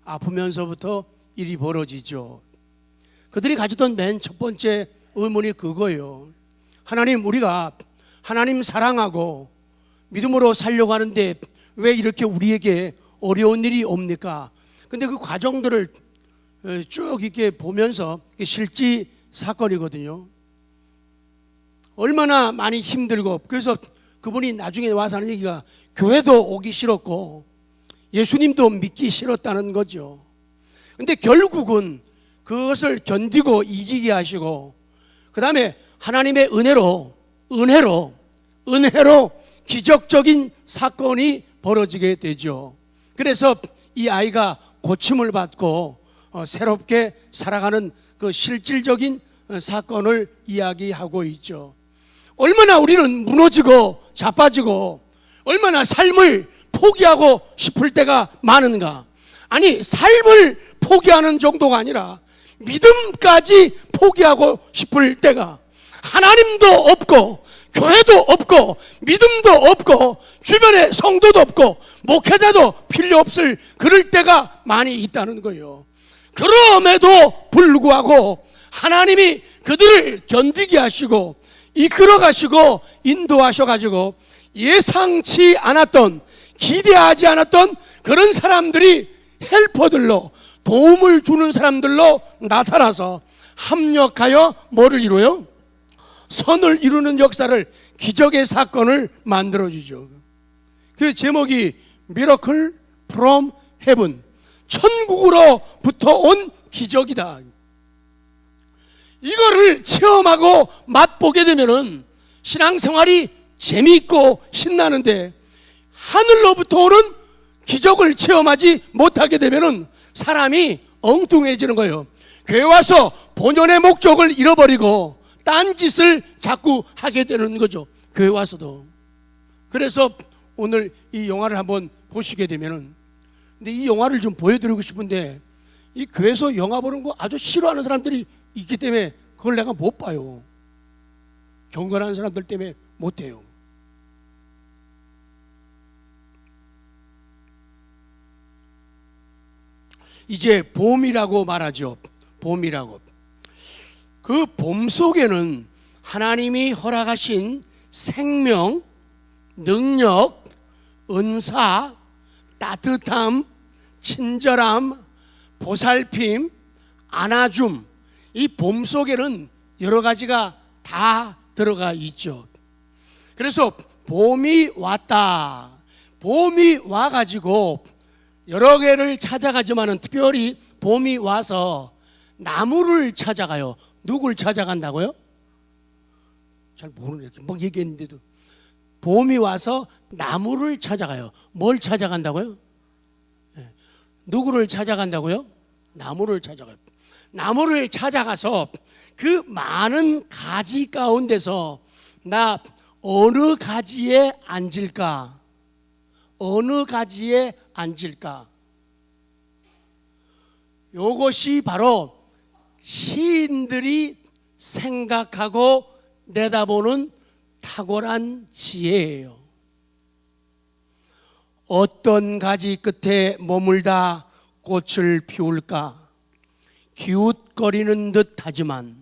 아프면서부터 일이 벌어지죠. 그들이 가지던 맨 첫 번째 의문이 그거예요. 하나님, 우리가 하나님 사랑하고 믿음으로 살려고 하는데 왜 이렇게 우리에게 어려운 일이 옵니까? 근데 그 과정들을 쭉 이렇게 보면서 실제 사건이거든요. 얼마나 많이 힘들고, 그래서 그분이 나중에 와서 하는 얘기가 교회도 오기 싫었고 예수님도 믿기 싫었다는 거죠. 근데 결국은 그것을 견디고 이기게 하시고, 그 다음에 하나님의 은혜로 기적적인 사건이 벌어지게 되죠. 그래서 이 아이가 고침을 받고 새롭게 살아가는 그 실질적인 사건을 이야기하고 있죠. 얼마나 우리는 무너지고 자빠지고 얼마나 삶을 포기하고 싶을 때가 많은가. 아니, 삶을 포기하는 정도가 아니라 믿음까지 포기하고 싶을 때가, 하나님도 없고 교회도 없고 믿음도 없고 주변에 성도도 없고 목회자도 필요 없을 그럴 때가 많이 있다는 거예요. 그럼에도 불구하고 하나님이 그들을 견디게 하시고 이끌어 가시고 인도하셔가지고 예상치 않았던, 기대하지 않았던 그런 사람들이 헬퍼들로, 도움을 주는 사람들로 나타나서 합력하여 뭐를 이루어요? 선을 이루는 역사를, 기적의 사건을 만들어주죠. 그 제목이 Miracle from Heaven, 천국으로부터 온 기적이다. 이거를 체험하고 맛보게 되면은 신앙생활이 재미있고 신나는데, 하늘로부터 오는 기적을 체험하지 못하게 되면은 사람이 엉뚱해지는 거예요. 교회 와서 본연의 목적을 잃어버리고 딴짓을 자꾸 하게 되는 거죠. 교회 와서도. 그래서 오늘 이 영화를 한번 보시게 되면은, 근데 이 영화를 좀 보여드리고 싶은데 이 교회에서 영화 보는 거 아주 싫어하는 사람들이 있기 때문에 그걸 내가 못 봐요. 경건한 사람들 때문에 못 해요. 이제 봄이라고 말하죠. 봄이라고. 그 봄 속에는 하나님이 허락하신 생명, 능력, 은사, 따뜻함, 친절함, 보살핌, 안아줌, 이 봄 속에는 여러 가지가 다 들어가 있죠. 그래서 봄이 왔다. 봄이 와가지고 여러 개를 찾아가지만은 특별히 봄이 와서 나무를 찾아가요. 누굴 찾아간다고요? 잘 모르네. 뭐 얘기했는데도. 봄이 와서 나무를 찾아가요. 뭘 찾아간다고요? 누구를 찾아간다고요? 나무를 찾아가요. 나무를 찾아가서 그 많은 가지 가운데서 나 어느 가지에 앉을까? 어느 가지에 앉을까? 요것이 바로 시인들이 생각하고 내다보는 탁월한 지혜예요. 어떤 가지 끝에 머물다 꽃을 피울까? 기웃거리는 듯 하지만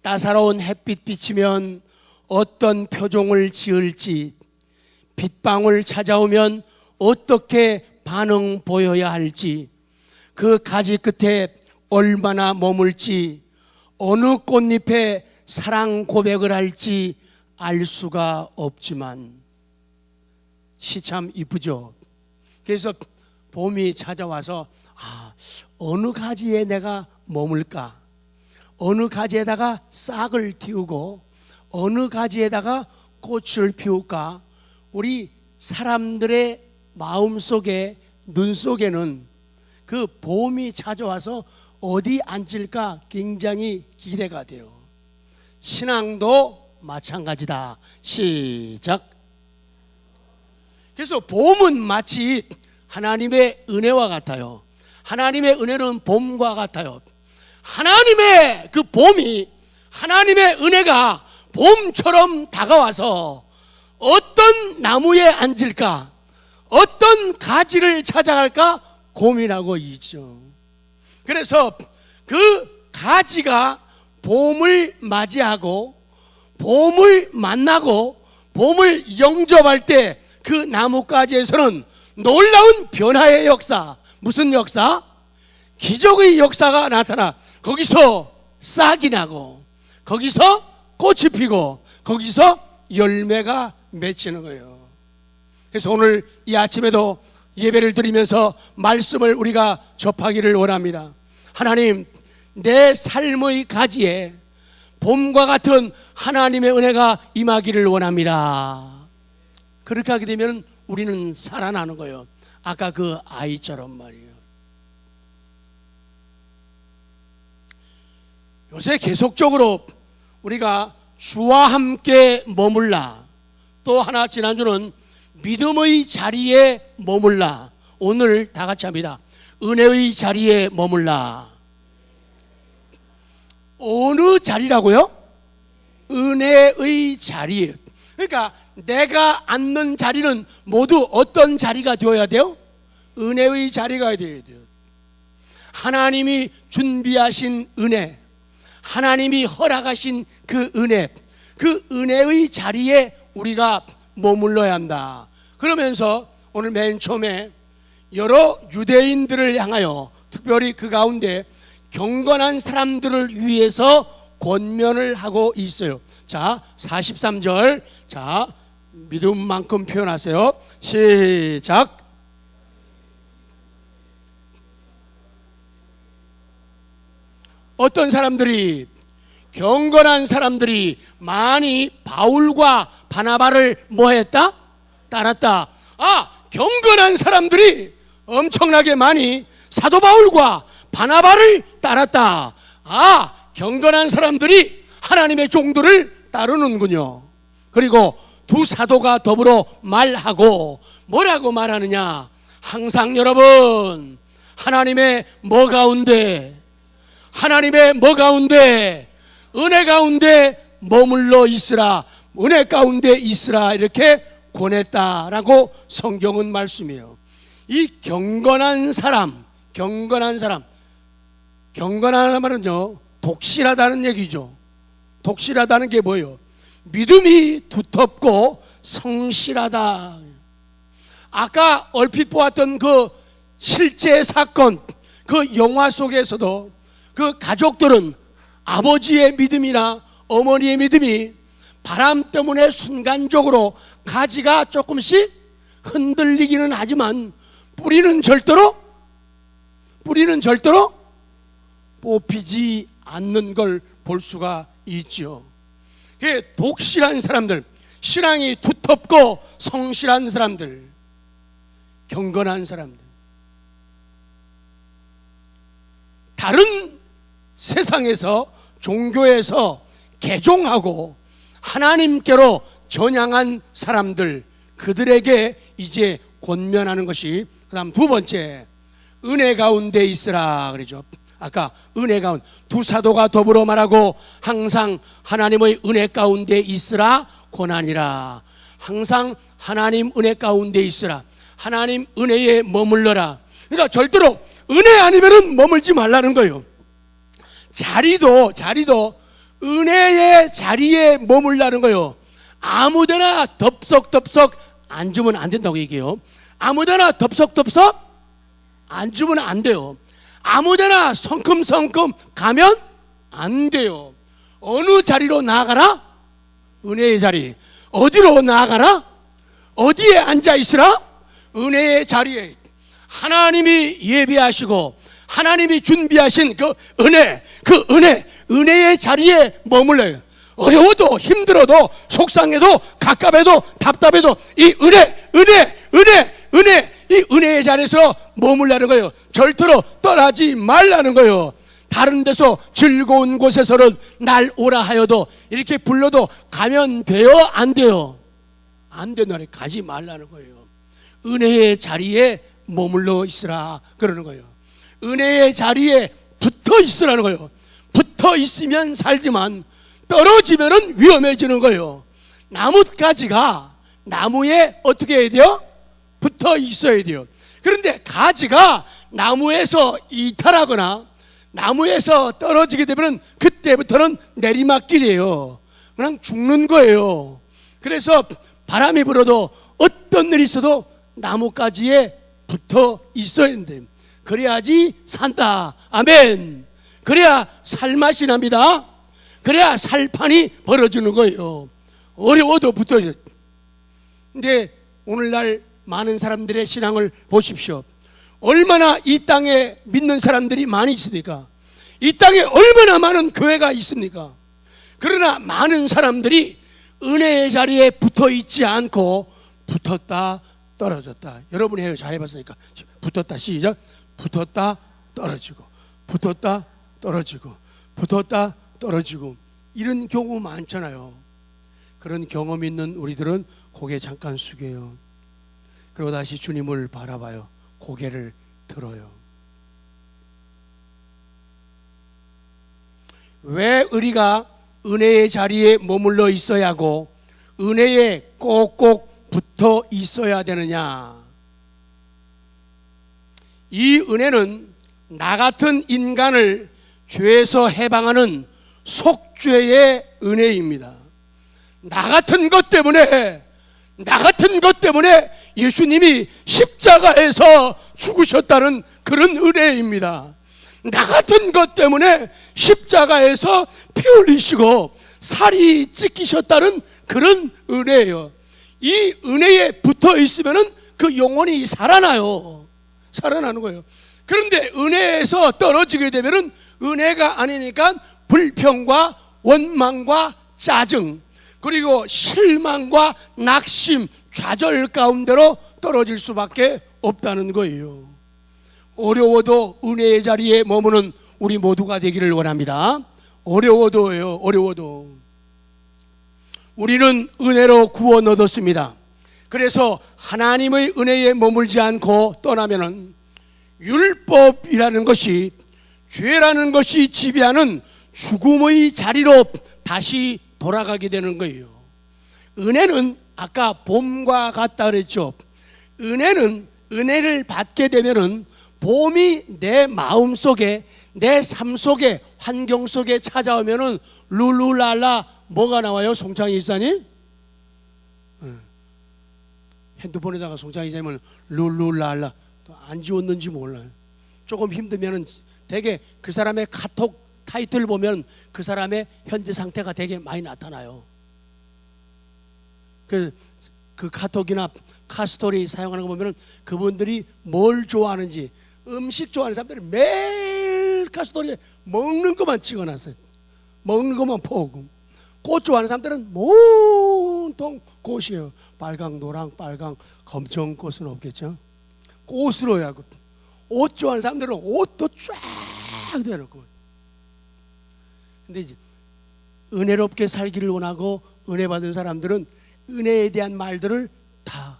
따사로운 햇빛 비치면 어떤 표정을 지을지, 빗방울 찾아오면 어떻게 반응 보여야 할지, 그 가지 끝에 얼마나 머물지, 어느 꽃잎에 사랑 고백을 할지 알 수가 없지만, 시 참 이쁘죠. 그래서 봄이 찾아와서 어느 가지에 내가 머물까? 어느 가지에다가 싹을 틔우고 어느 가지에다가 꽃을 피울까? 우리 사람들의 마음속에, 눈 속에는 그 봄이 찾아와서 어디 앉을까 굉장히 기대가 돼요. 신앙도 마찬가지다. 시작. 그래서 봄은 마치 하나님의 은혜와 같아요. 하나님의 은혜는 봄과 같아요. 하나님의 그 봄이, 하나님의 은혜가 봄처럼 다가와서 어떤 나무에 앉을까, 어떤 가지를 찾아갈까 고민하고 있죠. 그래서 그 가지가 봄을 맞이하고 봄을 만나고 봄을 영접할 때 그 나뭇가지에서는 놀라운 변화의 역사, 무슨 역사? 기적의 역사가 나타나 거기서 싹이 나고 거기서 꽃이 피고 거기서 열매가 맺히는 거예요. 그래서 오늘 이 아침에도 예배를 드리면서 말씀을 우리가 접하기를 원합니다. 하나님, 내 삶의 가지에 봄과 같은 하나님의 은혜가 임하기를 원합니다. 그렇게 하게 되면 우리는 살아나는 거예요. 아까 그 아이처럼 말이에요. 요새 계속적으로 우리가 주와 함께 머물라, 또 하나 지난주는 믿음의 자리에 머물라, 오늘 다 같이 합니다. 은혜의 자리에 머물라. 어느 자리라고요? 은혜의 자리. 그러니까 내가 앉는 자리는 모두 어떤 자리가 되어야 돼요? 은혜의 자리가 되어야 돼요. 하나님이 준비하신 은혜, 하나님이 허락하신 그 은혜, 그 은혜의 자리에 우리가 머물러야 한다. 그러면서 오늘 맨 처음에 여러 유대인들을 향하여, 특별히 그 가운데 경건한 사람들을 위해서 권면을 하고 있어요. 자, 43절. 자, 믿음만큼 표현하세요. 시작. 어떤 사람들이, 경건한 사람들이 많이 바울과 바나바를 뭐 했다? 따랐다. 아, 경건한 사람들이 엄청나게 많이 사도 바울과 바나바를 따랐다. 아, 경건한 사람들이 하나님의 종들을 따르는군요. 그리고 두 사도가 더불어 말하고 뭐라고 말하느냐? 항상 여러분, 하나님의 뭐 가운데, 하나님의 뭐 가운데, 은혜 가운데 머물러 있으라, 은혜 가운데 있으라, 이렇게 권했다라고 성경은 말씀이에요. 이 경건한 사람, 경건하다는 말은요, 독실하다는 얘기죠. 독실하다는 게 뭐예요? 믿음이 두텁고 성실하다. 아까 얼핏 보았던 그 실제 사건, 그 영화 속에서도 그 가족들은 아버지의 믿음이나 어머니의 믿음이 바람 때문에 순간적으로 가지가 조금씩 흔들리기는 하지만 뿌리는 절대로 뽑히지 않는 걸 볼 수가 있죠. 독실한 사람들, 신앙이 두텁고 성실한 사람들, 경건한 사람들, 다른 세상에서 종교에서 개종하고 하나님께로 전향한 사람들, 그들에게 이제 권면하는 것이, 그 다음 두 번째, 은혜 가운데 있으라 그러죠. 아까 은혜 가운데, 두 사도가 더불어 말하고 항상 하나님의 은혜 가운데 있으라 권하니라. 항상 하나님 은혜 가운데 있으라, 하나님 은혜에 머물러라. 그러니까 절대로 은혜 아니면은 머물지 말라는 거예요. 자리도 은혜의 자리에 머물라는 거예요. 아무데나 덥석덥석 앉으면 안 된다고 얘기해요. 아무데나 덥석덥석 앉으면 안 돼요. 아무데나 성큼성큼 가면 안 돼요. 어느 자리로 나아가라? 은혜의 자리. 어디로 나아가라? 어디에 앉아 있으라? 은혜의 자리에. 하나님이 예비하시고 하나님이 준비하신 그 은혜의 자리에 머물러요. 어려워도 힘들어도 속상해도 갑갑해도 답답해도 이 이 은혜의 자리에서 머물라는 거예요. 절대로 떠나지 말라는 거예요. 다른 데서 즐거운 곳에서는 날 오라 하여도 이렇게 불러도 가면 돼요? 안 돼요? 안 된다니, 가지 말라는 거예요. 은혜의 자리에 머물러 있으라 그러는 거예요. 은혜의 자리에 붙어 있으라는 거예요. 붙어 있으면 살지만 떨어지면은 위험해지는 거예요. 나뭇가지가 나무에 어떻게 해야 돼요? 붙어 있어야 돼요. 그런데 가지가 나무에서 이탈하거나 나무에서 떨어지게 되면 그때부터는 내리막길이에요. 그냥 죽는 거예요. 그래서 바람이 불어도 어떤 일이 있어도 나뭇가지에 붙어 있어야 된대요. 그래야지 산다. 아멘. 그래야 살맛이 납니다. 그래야 살판이 벌어지는 거예요. 어려워도 붙어 있어요. 근데 오늘날 많은 사람들의 신앙을 보십시오. 얼마나 이 땅에 믿는 사람들이 많이 있습니까? 이 땅에 얼마나 많은 교회가 있습니까? 그러나 많은 사람들이 은혜의 자리에 붙어 있지 않고 붙었다 떨어졌다. 여러분이 해요. 잘 해봤으니까. 붙었다 시작. 붙었다 떨어지고 붙었다 떨어지고 붙었다 떨어지고 이런 경우 많잖아요. 그런 경험 있는 우리들은 고개 잠깐 숙여요. 그리고 다시 주님을 바라봐요. 고개를 들어요. 왜 우리가 은혜의 자리에 머물러 있어야 하고 은혜에 꼭꼭 붙어 있어야 되느냐? 이 은혜는 나 같은 인간을 죄에서 해방하는 속죄의 은혜입니다. 나 같은 것 때문에 예수님이 십자가에서 죽으셨다는 그런 은혜입니다. 나 같은 것 때문에 십자가에서 피 흘리시고 살이 찢기셨다는 그런 은혜예요. 이 은혜에 붙어 있으면 그 영혼이 살아나요. 살아나는 거예요. 그런데 은혜에서 떨어지게 되면 은혜가 아니니까 불평과 원망과 짜증, 그리고 실망과 낙심, 좌절 가운데로 떨어질 수밖에 없다는 거예요. 어려워도 은혜의 자리에 머무는 우리 모두가 되기를 원합니다. 어려워도요. 어려워도 우리는 은혜로 구원 얻었습니다. 그래서 하나님의 은혜에 머물지 않고 떠나면은 율법이라는 것이, 죄라는 것이 지배하는 죽음의 자리로 다시 돌아가게 되는 거예요. 은혜는 아까 봄과 같다 그랬죠. 은혜를 받게 되면은 봄이 내 마음 속에, 내 삶 속에, 환경 속에 찾아오면은 룰루랄라 뭐가 나와요? 송창희 이사님? 핸드폰에다가 송창희 이사님은 룰루랄라 안 지웠는지 몰라요. 조금 힘들면은 되게 그 사람의 카톡 타이틀 보면 그 사람의 현재 상태가 되게 많이 나타나요. 그 카톡이나 카스토리 사용하는 거 보면 그분들이 뭘 좋아하는지, 음식 좋아하는 사람들이 매일 카스토리에 먹는 것만 찍어놨어요. 먹는 것만 포고. 꽃 좋아하는 사람들은 온통 꽃이에요. 빨강, 노랑, 빨강, 검정 꽃은 없겠죠. 꽃으로 하고, 옷 좋아하는 사람들은 옷도 쫙 대놓고. 근데 이제 은혜롭게 살기를 원하고 은혜 받은 사람들은 은혜에 대한 말들을 다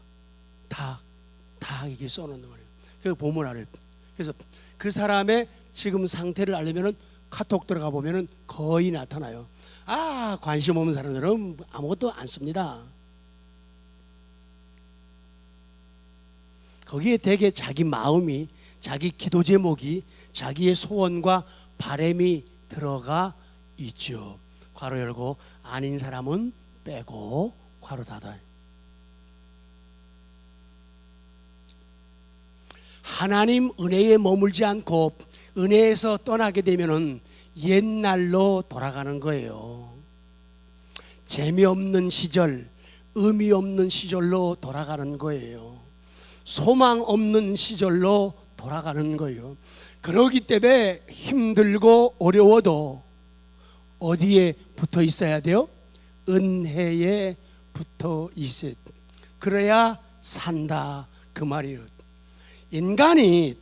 이렇게 써놓는 거예요. 그 보면 알아요. 그래서 그 사람의 지금 상태를 알려면은 카톡 들어가 보면은 거의 나타나요. 아, 관심 없는 사람들은 아무것도 안 씁니다. 거기에 되게 자기 마음이, 자기 기도 제목이, 자기의 소원과 바람이 들어가 있죠. 괄호 열고 아닌 사람은 빼고 괄호 닫아요. 하나님 은혜에 머물지 않고 은혜에서 떠나게 되면은 옛날로 돌아가는 거예요. 재미없는 시절, 의미 없는 시절로 돌아가는 거예요. 소망 없는 시절로 돌아가는 거예요. 그러기 때문에 힘들고 어려워도 어디에 붙어 있어야 돼요? 은혜에 붙어 있어야 돼요. 그래야 산다 그 말이에요. 인간이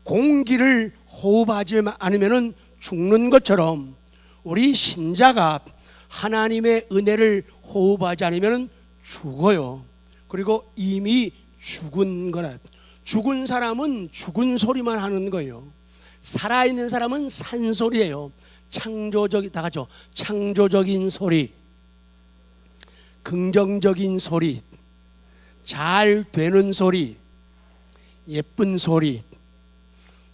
공기를 호흡하지 않으면 죽는 것처럼 우리 신자가 하나님의 은혜를 호흡하지 않으면 죽어요. 그리고 이미 죽은 거라. 죽은 사람은 죽은 소리만 하는 거예요. 살아있는 사람은 산소리예요. 다 같이 창조적인 소리, 긍정적인 소리, 잘 되는 소리, 예쁜 소리.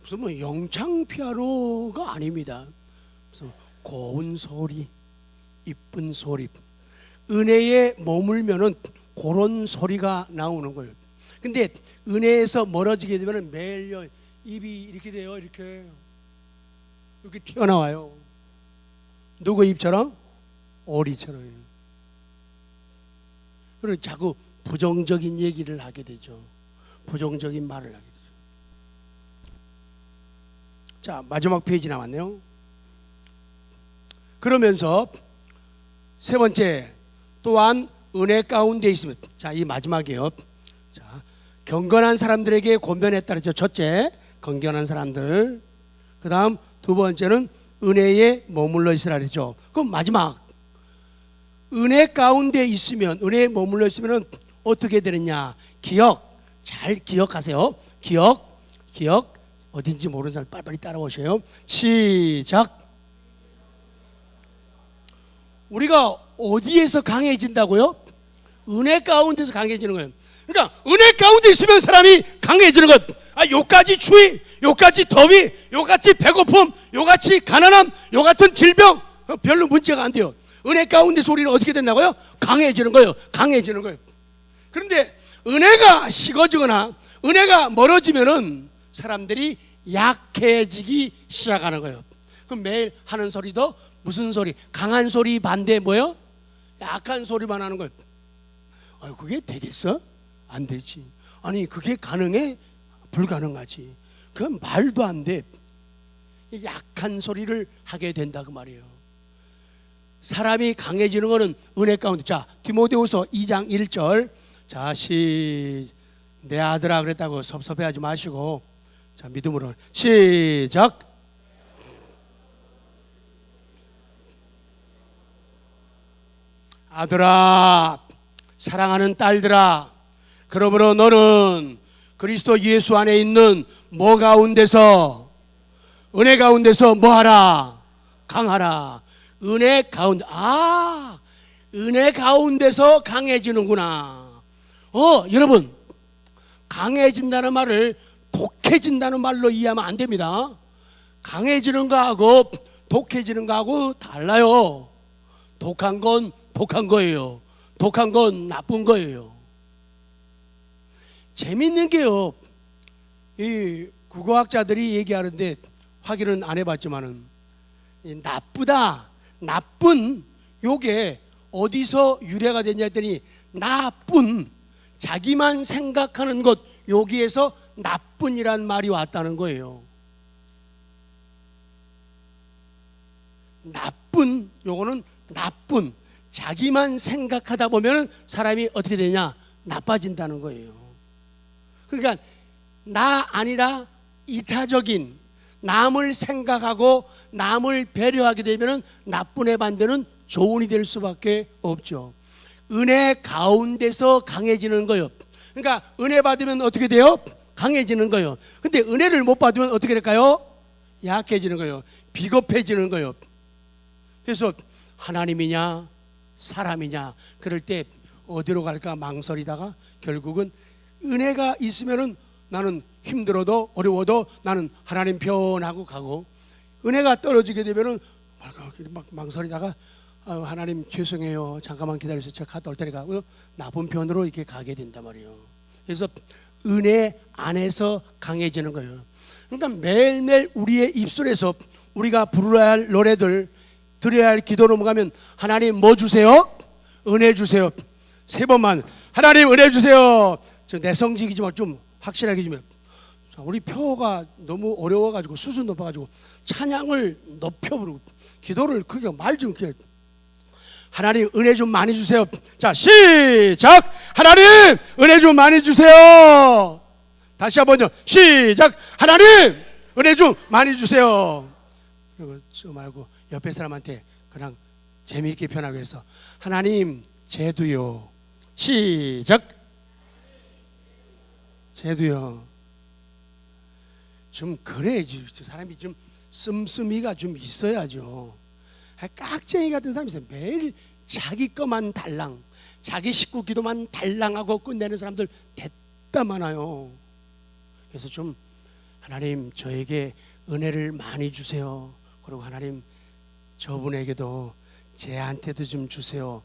무슨 뭐 영창 피아노가 아닙니다. 무슨 고운 소리, 이쁜 소리. 은혜에 머물면은 그런 소리가 나오는 거예요. 근데 은혜에서 멀어지게 되면 매일 입이 이렇게 돼요. 이렇게 튀어나와요. 누구 입처럼? 오리처럼. 그리고 자꾸 부정적인 얘기를 하게 되죠. 부정적인 말을 하게 되죠. 자, 마지막 페이지 남았네요. 그러면서 세 번째, 또한 은혜 가운데 있으면, 자, 이 마지막이에요. 자, 경건한 사람들에게 권면했다 그랬죠. 첫째, 경건한 사람들. 그 다음 두 번째는 은혜에 머물러 있으라 그랬죠. 그럼 마지막, 은혜 가운데 있으면, 은혜에 머물러 있으면 어떻게 되느냐? 기억, 잘 기억하세요. 기억, 어딘지 모르는 사람 빨리빨리 따라오세요. 시작. 우리가 어디에서 강해진다고요? 은혜 가운데서 강해지는 거예요. 그러니까 은혜 가운데 있으면 사람이 강해지는 것. 요까지 추위, 요까지 더위, 요같이 배고픔, 요같이 가난함, 요 같은 질병 별로 문제가 안 돼요. 은혜 가운데서 우리는 어떻게 된다고요? 강해지는 거예요. 강해지는 거예요. 그런데 은혜가 식어지거나 은혜가 멀어지면은 사람들이 약해지기 시작하는 거예요. 그럼 매일 하는 소리도 무슨 소리? 강한 소리 반대 뭐요? 약한 소리만 하는 거예요. 그게 되겠어? 안 되지. 아니 그게 가능해? 불가능하지. 그건 말도 안 돼. 약한 소리를 하게 된다 그 말이에요. 사람이 강해지는 거는 은혜 가운데. 자, 디모데후서 2장 1절. 자, 내 아들아 그랬다고 섭섭해하지 마시고, 자, 믿음으로 시작. 아들아, 사랑하는 딸들아, 그러므로 너는 그리스도 예수 안에 있는 뭐 가운데서, 은혜 가운데서 뭐하라? 강하라. 은혜 가운데. 은혜 가운데서 강해지는구나. 여러분, 강해진다는 말을 독해진다는 말로 이해하면 안 됩니다. 강해지는 거하고 독해지는 거하고 달라요. 독한 건 독한 거예요. 독한 건 나쁜 거예요. 재밌는 게요, 이 국어학자들이 얘기하는데 확인은 안 해봤지만은, 나쁘다, 나쁜, 요게 어디서 유래가 되냐 했더니, 나쁜, 자기만 생각하는 것, 여기에서 나쁜이란 말이 왔다는 거예요. 나쁜, 요거는 나쁜, 자기만 생각하다 보면 사람이 어떻게 되냐? 나빠진다는 거예요. 그러니까 나 아니라 이타적인, 남을 생각하고 남을 배려하게 되면 나쁜의 반대는 좋은이 될 수밖에 없죠. 은혜 가운데서 강해지는 거예요. 그러니까 은혜 받으면 어떻게 돼요? 강해지는 거예요. 근데 은혜를 못 받으면 어떻게 될까요? 약해지는 거예요. 비겁해지는 거예요. 그래서 하나님이냐 사람이냐 그럴 때 어디로 갈까 망설이다가 결국은 은혜가 있으면은 나는 힘들어도 어려워도 나는 하나님 편하고 가고, 은혜가 떨어지게 되면은 막 망설이다가 하나님 죄송해요, 잠깐만 기다려서 제가 갔다 올 테니까 나쁜 편으로 이렇게 가게 된단 말이에요. 그래서 은혜 안에서 강해지는 거예요. 그러니까 매일매일 우리의 입술에서 우리가 부르어야 할 노래들, 드려야 할 기도 넘어가면 하나님 뭐 주세요? 은혜 주세요. 3번만 하나님 은혜 주세요. 저 내성직이지만 좀 확실하게 좀. 우리 표가 너무 어려워가지고 수준 높아가지고 찬양을 높여 부르고 기도를 크게 말 좀 크게. 하나님 은혜 좀 많이 주세요. 자 시작. 하나님 은혜 좀 많이 주세요. 다시 한번요. 시작. 하나님 은혜 좀 많이 주세요. 그리고 저 말고 옆에 사람한테 그냥 재미있게 표현하기 위해서 하나님 제도요. 시작. 제도요. 좀 그래야지. 사람이 좀 씀씀이가 좀 있어야죠. 깍쟁이 같은 사람이 있어요. 매일 자기 것만 달랑, 자기 식구 기도만 달랑하고 끝내는 사람들 됐다 많아요. 그래서 좀 하나님 저에게 은혜를 많이 주세요. 그리고 하나님 저분에게도 제한테도 좀 주세요.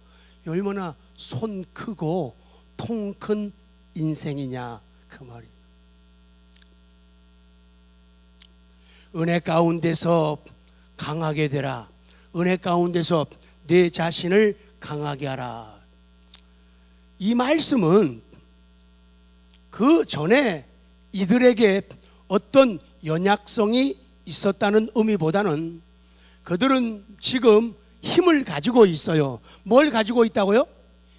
얼마나 손 크고 통 큰 인생이냐 그 말이. 은혜 가운데서 강하게 되라. 은혜 가운데서 내 자신을 강하게 하라. 이 말씀은 그 전에 이들에게 어떤 연약성이 있었다는 의미보다는 그들은 지금 힘을 가지고 있어요. 뭘 가지고 있다고요?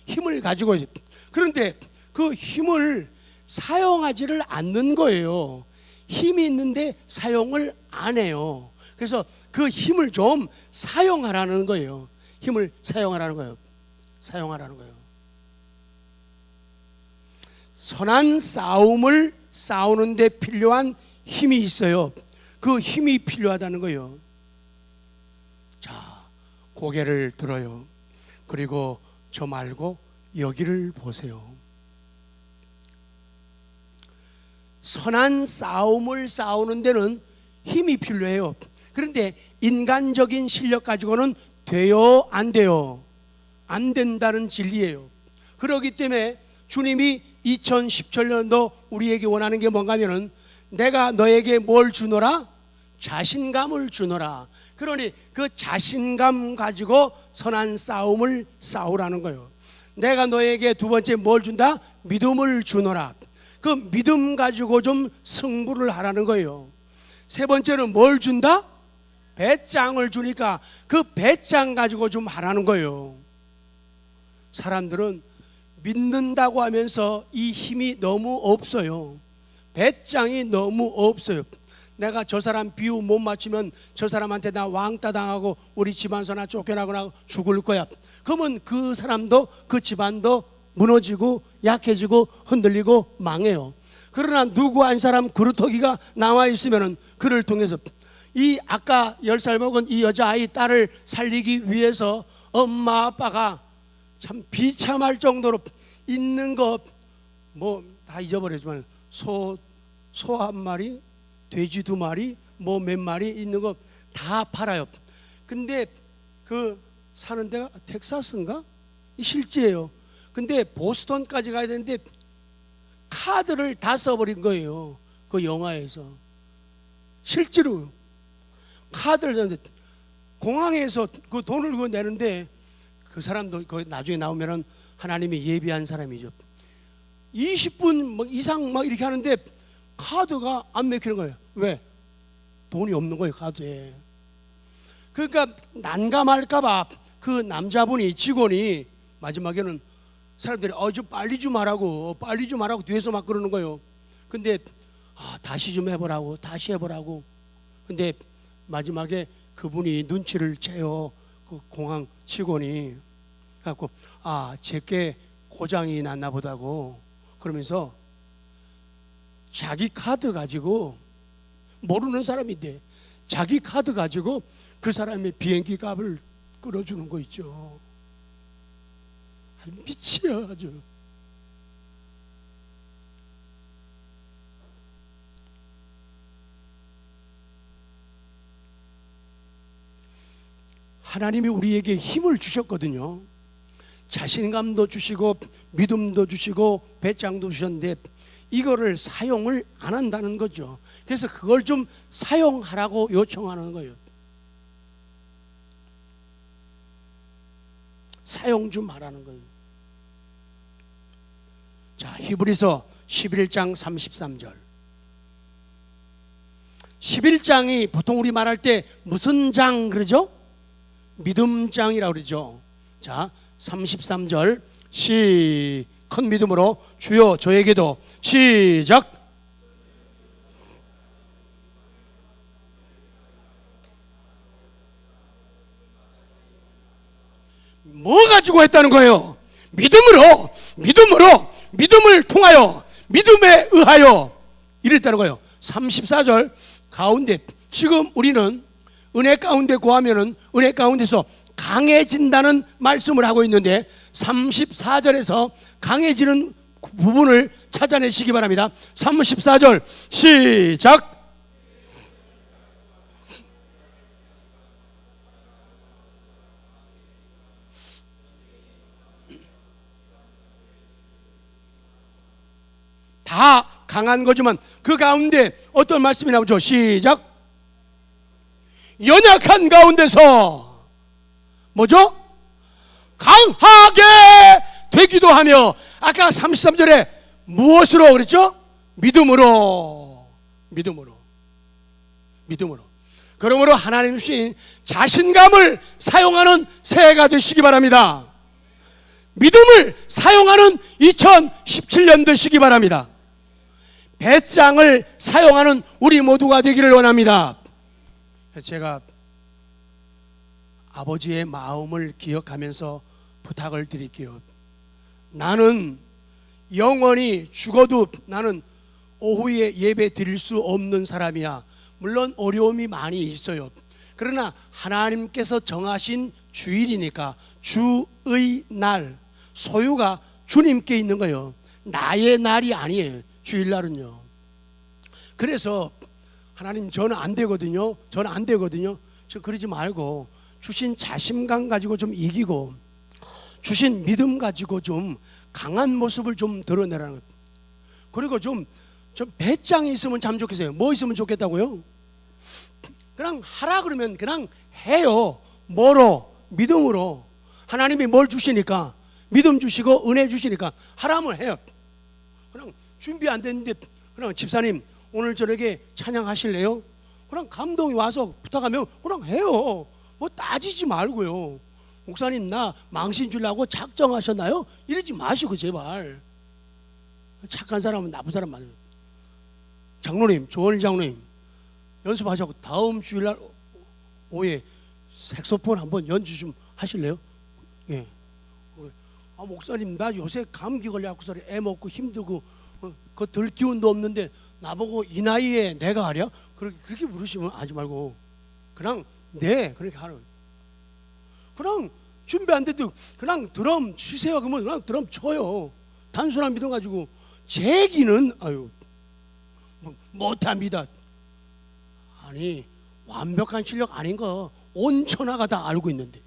힘을 가지고 있어요. 그런데 그 힘을 사용하지를 않는 거예요. 힘이 있는데 사용을 안 해요. 그래서 그 힘을 좀 사용하라는 거예요. 힘을 사용하라는 거예요. 사용하라는 거예요. 선한 싸움을 싸우는데 필요한 힘이 있어요. 그 힘이 필요하다는 거예요. 자, 고개를 들어요. 그리고 저 말고 여기를 보세요. 선한 싸움을 싸우는 데는 힘이 필요해요. 그런데 인간적인 실력 가지고는 돼요? 안 돼요? 안 된다는 진리예요. 그렇기 때문에 주님이 2017년도 우리에게 원하는 게 뭔가 하면은 내가 너에게 뭘 주노라? 자신감을 주노라. 그러니 그 자신감 가지고 선한 싸움을 싸우라는 거예요. 내가 너에게 두 번째 뭘 준다? 믿음을 주노라. 그 믿음 가지고 좀 승부를 하라는 거예요. 세 번째는 뭘 준다? 배짱을 주니까 그 배짱 가지고 좀 하라는 거예요. 사람들은 믿는다고 하면서 이 힘이 너무 없어요. 배짱이 너무 없어요. 내가 저 사람 비유 못 맞추면 저 사람한테 나 왕따 당하고 우리 집안서 나 쫓겨나거나 죽을 거야. 그러면 그 사람도 그 집안도 무너지고 약해지고 흔들리고 망해요. 그러나 누구 한 사람 그루터기가 나와 있으면은 그를 통해서 이 아까 10살 먹은 이 여자아이 딸을 살리기 위해서 엄마 아빠가 참 비참할 정도로 있는 것 뭐 다 잊어버렸지만 소 한 마리, 돼지 2마리, 뭐 몇 마리 있는 거 다 팔아요. 근데 그 사는 데가 텍사스인가? 실제예요. 근데 보스턴까지 가야 되는데 카드를 다 써버린 거예요. 그 영화에서 실제로 카드를 썼는데 공항에서 그 돈을 그거 내는데 그 사람도 그 나중에 나오면은 하나님이 예비한 사람이죠. 20분 뭐 이상 막 이렇게 하는데 카드가 안 맥히는 거예요. 왜? 돈이 없는 거예요, 카드에. 그러니까 난감할까봐 그 남자분이 직원이 마지막에는 사람들이 좀 빨리 좀 하라고 뒤에서 막 그러는 거예요. 근데 다시 좀 해보라고 다시 해보라고. 근데 마지막에 그분이 눈치를 채요. 그 공항 직원이 갖고 제게 고장이 났나 보다고 그러면서 자기 카드 가지고 모르는 사람인데 자기 카드 가지고 그 사람의 비행기 값을 끌어주는 거 있죠. 미치요 아주. 하나님이 우리에게 힘을 주셨거든요. 자신감도 주시고 믿음도 주시고 배짱도 주셨는데 이거를 사용을 안 한다는 거죠. 그래서 그걸 좀 사용하라고 요청하는 거예요. 사용 좀 하라는 거예요. 자, 히브리서 11장 33절. 11장이 보통 우리 말할 때 무슨 장 그러죠? 믿음장이라고 그러죠. 자, 33절 큰 믿음으로 주여 저에게도 시작. 뭐 가지고 했다는 거예요? 믿음을 통하여 믿음에 의하여 이랬다는 거예요. 34절 가운데 지금 우리는 은혜 가운데 구하면은 은혜 가운데서 강해진다는 말씀을 하고 있는데 34절에서 강해지는 부분을 찾아내시기 바랍니다. 34절 시작. 다 강한 거지만 그 가운데 어떤 말씀이 나오죠? 시작. 연약한 가운데서 뭐죠? 강하게 되기도 하며, 아까 33절에 무엇으로 그랬죠? 믿음으로. 그러므로 하나님 주신 자신감을 사용하는 새해가 되시기 바랍니다. 믿음을 사용하는 2017년 되시기 바랍니다. 배짱을 사용하는 우리 모두가 되기를 원합니다. 제가 아버지의 마음을 기억하면서 부탁을 드릴게요. 나는 영원히 죽어도 나는 오후에 예배 드릴 수 없는 사람이야. 물론 어려움이 많이 있어요. 그러나 하나님께서 정하신 주일이니까 주의 날, 소유가 주님께 있는 거예요. 나의 날이 아니에요. 주일날은요. 그래서 하나님 저는 안 되거든요. 저 그러지 말고 주신 자신감 가지고 좀 이기고 주신 믿음 가지고 좀 강한 모습을 좀 드러내라는 것. 그리고 좀 배짱이 있으면 참 좋겠어요. 뭐 있으면 좋겠다고요? 그냥 하라 그러면 그냥 해요. 뭐로? 믿음으로. 하나님이 뭘 주시니까, 믿음 주시고 은혜 주시니까 하라면 해요. 그냥 준비 안 됐는데 그냥 집사님 오늘 저녁에 찬양하실래요? 그냥 감동이 와서 부탁하면 그냥 해요. 뭐 따지지 말고요. 목사님 나 망신 주려고 작정하셨나요? 이러지 마시고 제발. 착한 사람은 나쁜 사람 많아요. 장로님, 조원일 장로님 연습하자고 다음 주일날 오후에 색소폰 한번 연주 좀 하실래요? 예. 아 목사님 나 요새 감기 걸려갖고 애 먹고 힘들고 그 덜 기운도 없는데 나보고 이 나이에 내가 하랴? 그렇게 물으시면 하지 말고 그냥 네 그렇게 하라. 그냥 준비 안 돼도 그냥 드럼 치세요. 그러면 그냥 드럼 쳐요. 단순한 믿음 가지고 제기는 아유 못합니다. 아니 완벽한 실력 아닌 거 온 천하가 다 알고 있는데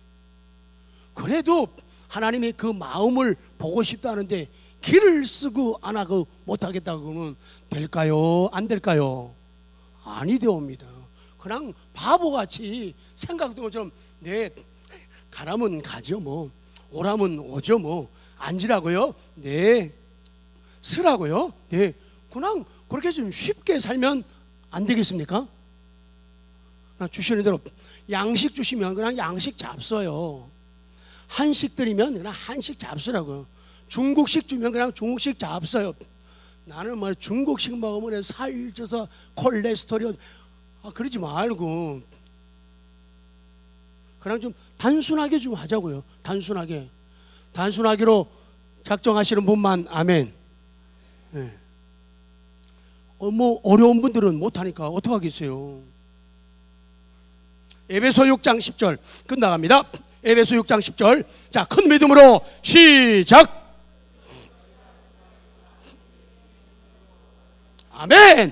그래도 하나님의 그 마음을 보고 싶다는데 길을 쓰고 안 하고 못하겠다고 그러면 될까요? 안 될까요? 아니 되옵니다. 그냥 바보같이 생각도 것처럼 네 가라면 가죠 뭐 오라면 오죠 뭐 앉으라고요? 네 쓰라고요? 네 그냥 그렇게 좀 쉽게 살면 안 되겠습니까? 주시는 대로 양식 주시면 그냥 양식 잡숴요. 한식 드리면 그냥 한식 잡수라고요. 중국식 주면 그냥 중국식 잡숴요. 나는 뭐 중국식 먹으면 살쪄서 콜레스테롤 그러지 말고 그냥 좀 단순하게 좀 하자고요. 단순하게로 작정하시는 분만 아멘. 네. 뭐 어려운 분들은 못하니까 어떡하겠어요. 에베소 6장 10절 끝나갑니다. 에베소 6장 10절 자, 큰 믿음으로 시작. 아멘.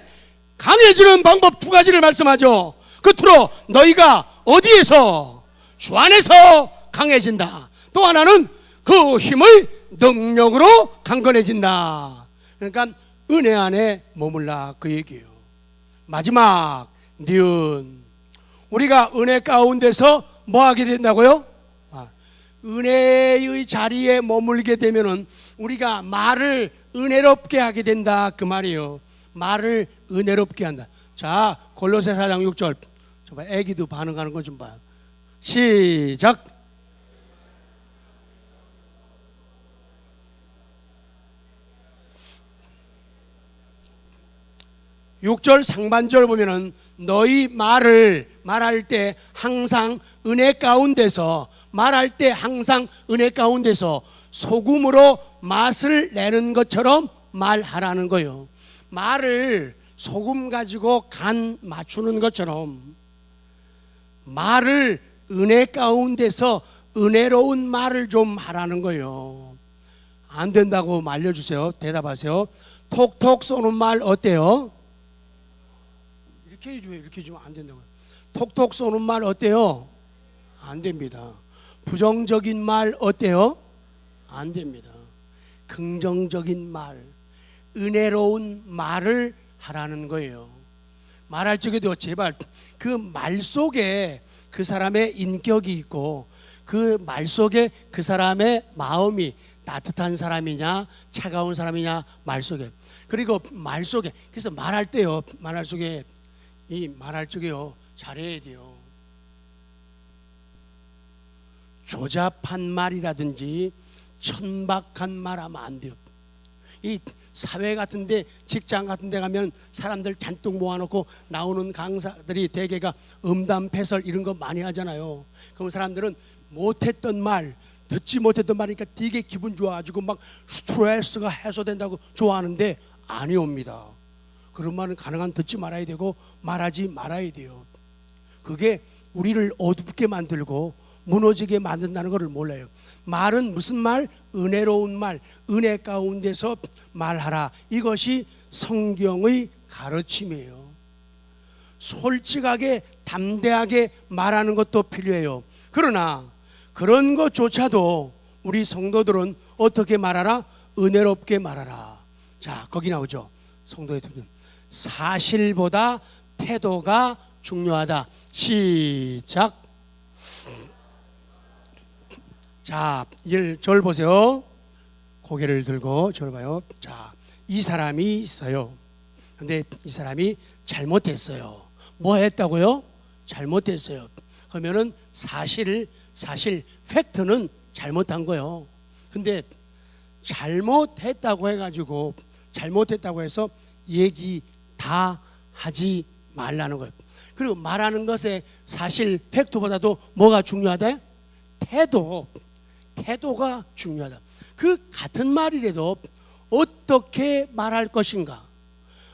강해지는 방법 두 가지를 말씀하죠. 끝으로 너희가 어디에서? 주 안에서 강해진다. 또 하나는 그 힘의 능력으로 강건해진다. 그러니까 은혜 안에 머물라 그 얘기예요. 마지막 니은 우리가 은혜 가운데서 뭐 하게 된다고요? 은혜의 자리에 머물게 되면은 우리가 말을 은혜롭게 하게 된다 그 말이에요. 말을 은혜롭게 한다. 자, 골로새 4장 6절 저 애기도 반응하는 거 좀 봐요. 시작. (6절) 상반절 보면은 너희 말을 말할 때 항상 은혜 가운데서 말할 때 항상 은혜 가운데서 소금으로 맛을 내는 것처럼 말하라는 거예요. 말을 소금 가지고 간 맞추는 것처럼 말을 은혜 가운데서 은혜로운 말을 좀 하라는 거예요. 안 된다고 말려주세요. 대답하세요. 톡톡 쏘는 말 어때요? 이렇게 해주면 이렇게 해주면 안 된다고요. 톡톡 쏘는 말 어때요? 안 됩니다. 부정적인 말 어때요? 안 됩니다. 긍정적인 말, 은혜로운 말을 하라는 거예요. 말할 적에도 제발 그 말 속에 그 사람의 인격이 있고 그 말 속에 그 사람의 마음이 따뜻한 사람이냐 차가운 사람이냐 말 속에, 그리고 말 속에, 그래서 말할 때요, 말할 속에 이 말할 적에요 잘해야 돼요. 조잡한 말이라든지 천박한 말 하면 안 돼요. 이 사회 같은데, 직장 같은데 가면 사람들 잔뜩 모아놓고 나오는 강사들이 대개가 음담패설 이런 거 많이 하잖아요. 그럼 사람들은 못했던 말, 듣지 못했던 말이니까 되게 기분 좋아가지고 막 스트레스가 해소된다고 좋아하는데 아니옵니다. 그런 말은 가능한 듣지 말아야 되고 말하지 말아야 돼요. 그게 우리를 어둡게 만들고 무너지게 만든다는 것을 몰라요. 말은 무슨 말? 은혜로운 말, 은혜 가운데서 말하라. 이것이 성경의 가르침이에요. 솔직하게 담대하게 말하는 것도 필요해요. 그러나 그런 것조차도 우리 성도들은 어떻게 말하라? 은혜롭게 말하라. 자, 거기 나오죠. 성도의 표현. 사실보다 태도가 중요하다. 시작. 자, 절 보세요. 고개를 들고 저를 봐요. 자, 이 사람이 있어요. 근데 이 사람이 잘못했어요. 뭐 했다고요? 잘못했어요. 그러면은 사실 팩트는 잘못한 거예요. 근데 잘못했다고 해가지고 잘못했다고 해서 얘기 다 하지 말라는 거예요. 그리고 말하는 것에 사실 팩트보다도 뭐가 중요하다? 태도가 중요하다. 그 같은 말이라도 어떻게 말할 것인가,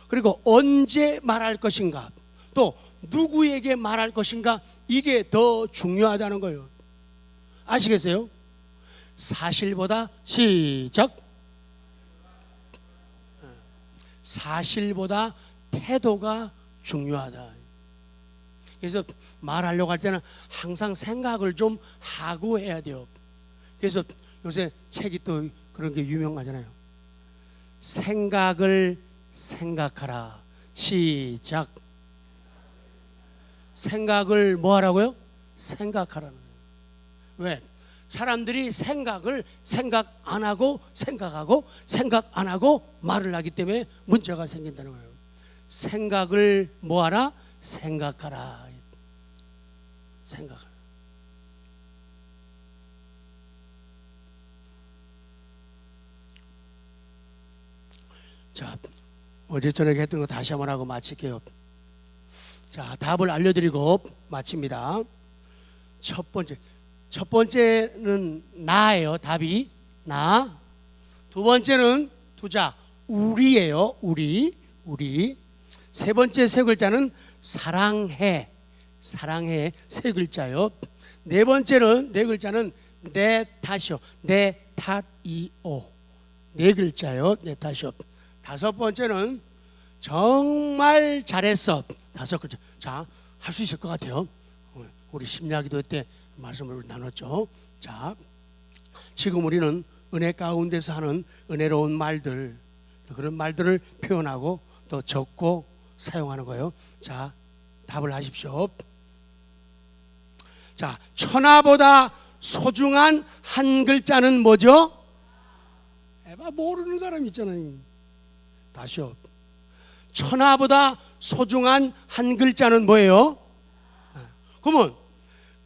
그리고 언제 말할 것인가, 또 누구에게 말할 것인가, 이게 더 중요하다는 거예요. 아시겠어요? 사실보다 시작. 사실보다 태도가 중요하다. 그래서 말하려고 할 때는 항상 생각을 좀 하고 해야 돼요. 그래서 요새 책이 또 그런 게 유명하잖아요. 생각을 생각하라. 시작. 생각을 뭐 하라고요? 생각하라는 거예요. 왜? 사람들이 생각을 생각 안 하고 생각하고 생각 안 하고 말을 하기 때문에 문제가 생긴다는 거예요. 생각을 뭐 하라? 생각하라. 생각하라. 자, 어제 저녁에 했던 거 다시 한번 하고 마칠게요. 자, 답을 알려드리고 마칩니다. 첫 번째는 나예요. 답이 나. 두 번째는 두자 우리예요. 우리. 세 번째 세 글자는 사랑해. 세 글자요. 네 번째는 네 글자는 내 탓이요. 내 탓이오. 네 글자요. 내 탓이요. 다섯 번째는 정말 잘했어. 다섯 글자. 자, 할 수 있을 것 같아요. 우리 심야기도 때 말씀을 나눴죠. 자, 지금 우리는 은혜 가운데서 하는 은혜로운 말들, 그런 말들을 표현하고 또 적고 사용하는 거예요. 자, 답을 하십시오. 자, 천하보다 소중한 한 글자는 뭐죠? 모르는 사람 있잖아요. 다시요. 천하보다 소중한 한 글자는 뭐예요? 그러면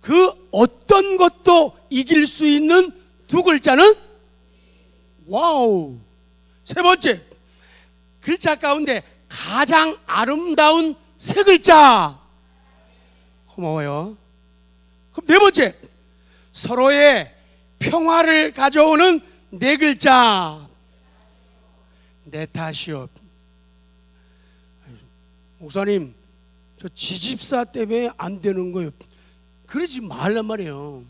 그 어떤 것도 이길 수 있는 두 글자는? 와우. 세 번째, 글자 가운데 가장 아름다운 세 글자. 고마워요. 그럼 네 번째, 서로의 평화를 가져오는 네 글자. 내 탓이요. 목사님, 저 지집사 때문에 안 되는 거예요. 그러지 말란 말이에요.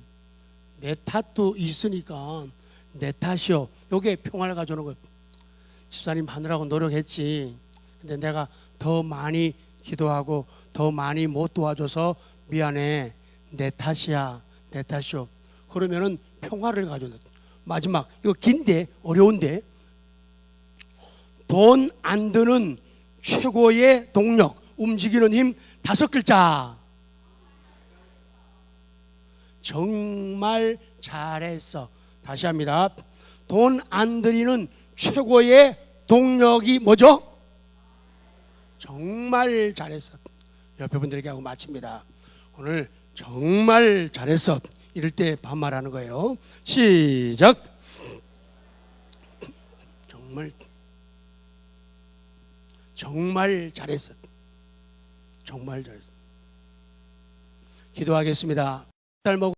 내 탓도 있으니까 내 탓이요. 요게 평화를 가져오는 거예요. 집사님 하느라고 노력했지. 근데 내가 더 많이 기도하고 더 많이 못 도와줘서 미안해. 내 탓이야. 내 탓이요. 그러면은 평화를 가져온다. 마지막, 이거 긴데 어려운데, 돈 안 드는 최고의 동력, 움직이는 힘 5글자. 정말 잘했어. 다시 합니다. 돈 안 들이는 최고의 동력이 뭐죠? 정말 잘했어. 옆에 분들에게 하고 마칩니다. 오늘 정말 잘했어. 이럴 때 반말하는 거예요. 시작. 정말 잘했어. 정말 잘했어. 기도하겠습니다. 달 먹